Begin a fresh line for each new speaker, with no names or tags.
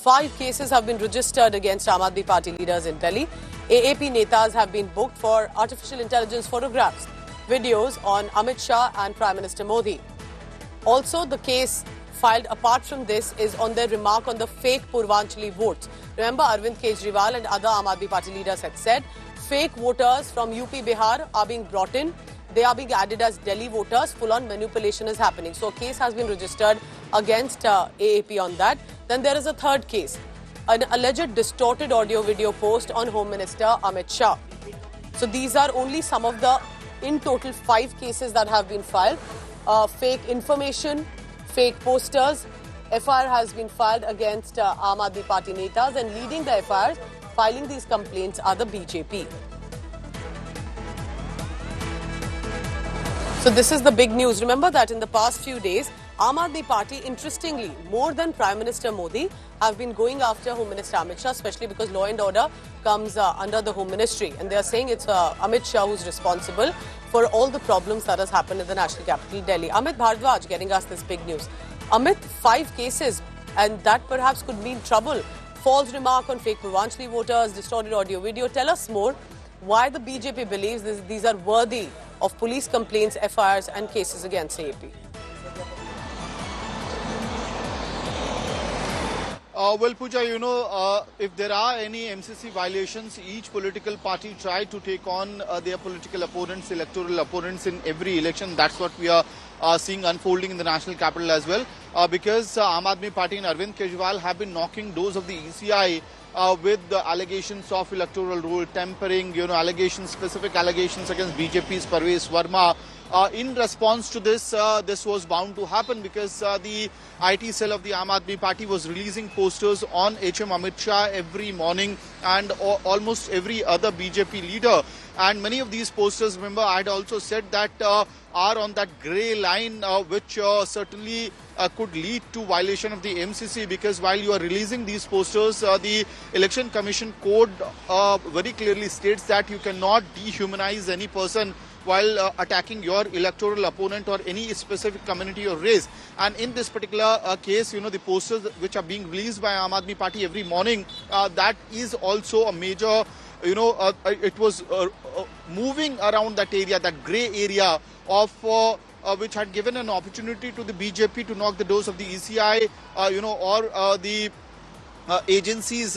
5 cases have been registered against Aam Aadmi Party leaders in Delhi. AAP netas have been booked for artificial intelligence photographs, videos on Amit Shah and Prime Minister Modi. Also, the case filed apart from this is on their remark on the fake Purvanchali votes. Remember, Arvind Kejriwal and other Aam Aadmi Party leaders had said fake voters from UP, Bihar are being brought in. They are being added as Delhi voters. Full-on manipulation is happening. So a case has been registered against AAP on that. Then there is a third case, an alleged distorted audio-video post on Home Minister Amit Shah. So these are only some of the, in total, 5 cases that have been filed. Fake information, fake posters. FIR has been filed against Aam Aadmi Party netas, and leading the FIRs, filing these complaints are the BJP. So this is the big news. Remember that in the past few days, Aam Aadmi Party, interestingly, more than Prime Minister Modi, have been going after Home Minister Amit Shah, especially because law and order comes under the Home Ministry. And they are saying it's Amit Shah who's responsible for all the problems that has happened in the national capital, Delhi. Amit Bhardwaj getting us this big news. Amit, 5 cases, and that perhaps could mean trouble. False remark on fake Purvanchali voters, distorted audio video. Tell us more why the BJP believes these are worthy of police complaints, FIRs and cases against AAP.
Well, Pooja, you know, if there are any MCC violations, each political party try to take on their political opponents, electoral opponents in every election. That's what we are seeing unfolding in the national capital as well. Because Aam Aadmi Party and Arvind Kejriwal have been knocking doors of the ECI with the allegations of electoral roll tampering, you know, allegations, specific allegations against BJP's Parvez Verma. In response to this, this was bound to happen because the IT cell of the Aam Aadmi Party was releasing posters on HM Amit Shah every morning and almost every other BJP leader. And many of these posters, remember, I had also said that are on that grey line, which certainly could lead to violation of the MCC, because while you are releasing these posters, the Election Commission Code very clearly states that you cannot dehumanize any person while attacking your electoral opponent or any specific community or race. And in this particular case, you know, the posters which are being released by Aam Aadmi Party every morning, that is also a major, you know, it was moving around that area, that grey area of which had given an opportunity to the BJP to knock the doors of the ECI, you know, or the agencies